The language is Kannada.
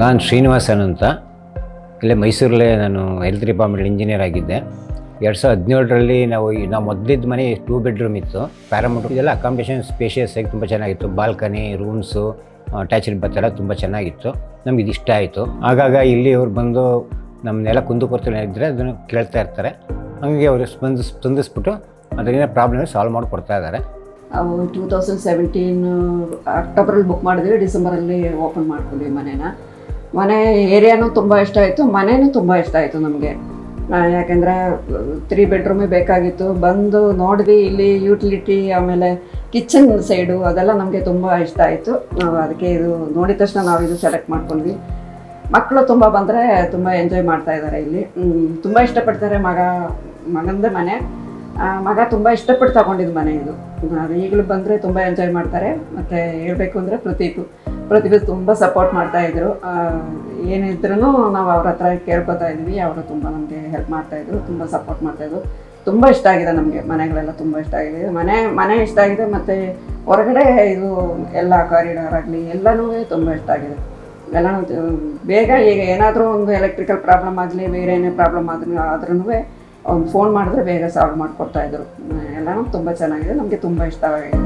ನಾನು ಶ್ರೀನಿವಾಸನ್ ಅಂತ, ಇಲ್ಲೇ ಮೈಸೂರಲ್ಲೇ ನಾನು ಹೆಲ್ತ್ ಡಿಪಾರ್ಟ್ಮೆಂಟ್ ಇಂಜಿನಿಯರ್ ಆಗಿದ್ದೆ. 2017ರಲ್ಲಿ ನಾವು ಮೊದಲಿದ್ದ ಮನೆ 2 ಬೆಡ್ರೂಮ್ ಇತ್ತು. ಪ್ಯಾರಾಮೌಂಟ್ ಇದೆಲ್ಲ ಅಕಾಮಿಡೇಷನ್ ಸ್ಪೇಷಿಯಸ್ ಆಗಿ ತುಂಬ ಚೆನ್ನಾಗಿತ್ತು. ಬಾಲ್ಕನಿ, ರೂಮ್ಸು, ಅಟ್ಯಾಚ್ಡ್ ಬಾತ್ ಎಲ್ಲ ತುಂಬ ಚೆನ್ನಾಗಿತ್ತು. ನಮ್ಗೆ ಇದು ಇಷ್ಟ ಆಯಿತು. ಆಗಾಗ ಇಲ್ಲಿ ಅವ್ರು ಬಂದು ನಮ್ಮನ್ನೆಲ್ಲ ಕುಂದುಕೊರತೆ ಇದ್ದರೆ ಅದನ್ನು ಕೇಳ್ತಾ ಇರ್ತಾರೆ. ಹಾಗಾಗಿ ಅವರು ಸ್ಪಂದಿಸ್ಬಿಟ್ಟು ಅದರಿಂದ ಪ್ರಾಬ್ಲಮ್ ಸಾಲ್ವ್ ಮಾಡಿಕೊಡ್ತಾ ಇದ್ದಾರೆ. 2017 ಅಕ್ಟೋಬರಲ್ಲಿ ಬುಕ್ ಮಾಡಿದ್ವಿ, ಡಿಸೆಂಬರಲ್ಲಿ ಓಪನ್ ಮಾಡ್ಕೊಂಡ್ವಿ ಮನೆ ಏರಿಯಾನೂ ತುಂಬ ಇಷ್ಟ ಆಯಿತು, ಮನೆಯೂ ತುಂಬ ಇಷ್ಟ ಆಯಿತು ನಮಗೆ. ಯಾಕೆಂದರೆ 3 ಬೆಡ್ರೂಮೇ ಬೇಕಾಗಿತ್ತು. ಬಂದು ನೋಡಿದ್ವಿ, ಇಲ್ಲಿ ಯುಟಿಲಿಟಿ ಆಮೇಲೆ ಕಿಚನ್ ಸೈಡು ಅದೆಲ್ಲ ನಮಗೆ ತುಂಬ ಇಷ್ಟ ಆಯಿತು. ನಾವು ಅದಕ್ಕೆ ಇದು ನೋಡಿದ ತಕ್ಷಣ ನಾವು ಇದು ಸೆಲೆಕ್ಟ್ ಮಾಡ್ಕೊಂಡ್ವಿ. ಮಕ್ಕಳು ತುಂಬ ಬಂದರೆ ತುಂಬ ಎಂಜಾಯ್ ಮಾಡ್ತಾ ಇದ್ದಾರೆ. ಇಲ್ಲಿ ತುಂಬ ಇಷ್ಟಪಡ್ತಾರೆ. ಮಗಂದೇ ಮನೆ, ಮಗ ತುಂಬ ಇಷ್ಟಪಟ್ಟು ತಗೊಂಡಿದ್ದು ಮನೆ ಇದು. ಅದು ಈಗಲೂ ಬಂದರೆ ತುಂಬ ಎಂಜಾಯ್ ಮಾಡ್ತಾರೆ. ಮತ್ತು ಹೇಳಬೇಕು ಅಂದರೆ ಪ್ರತಿಭೆ ತುಂಬ ಸಪೋರ್ಟ್ ಮಾಡ್ತಾಯಿದ್ರು. ಏನಿದ್ರೂ ನಾವು ಅವ್ರ ಹತ್ರ ಕೇಳ್ಕೊತಾ ಇದ್ವಿ. ಅವರು ತುಂಬ ನಮಗೆ ಹೆಲ್ಪ್ ಮಾಡ್ತಾಯಿದ್ರು, ತುಂಬ ಸಪೋರ್ಟ್ ಮಾಡ್ತಾಯಿದ್ರು. ತುಂಬ ಇಷ್ಟ ಆಗಿದೆ ನಮಗೆ, ಮನೆಗಳೆಲ್ಲ ತುಂಬ ಇಷ್ಟ ಆಗಿದೆ. ಮನೆ ಇಷ್ಟ ಆಗಿದೆ. ಮತ್ತು ಹೊರಗಡೆ ಇದು ಎಲ್ಲ ಕಾರಿಡಾರ್ ಆಗಲಿ ಎಲ್ಲನೂ ತುಂಬ ಇಷ್ಟ ಆಗಿದೆ. ಎಲ್ಲನೂ ಬೇಗ ಈಗ ಏನಾದರೂ ಒಂದು ಎಲೆಕ್ಟ್ರಿಕಲ್ ಪ್ರಾಬ್ಲಮ್ ಆಗಲಿ, ಬೇರೆ ಏನೇ ಪ್ರಾಬ್ಲಮ್ ಆದ್ರೂ ಒಂದು ಫೋನ್ ಮಾಡಿದ್ರೆ ಬೇಗ ಸಾಲ್ವ್ ಮಾಡಿಕೊಡ್ತಾಯಿದ್ರು. ಎಲ್ಲನೂ ತುಂಬ ಚೆನ್ನಾಗಿದೆ, ನಮಗೆ ತುಂಬ ಇಷ್ಟವಾಗಿದೆ.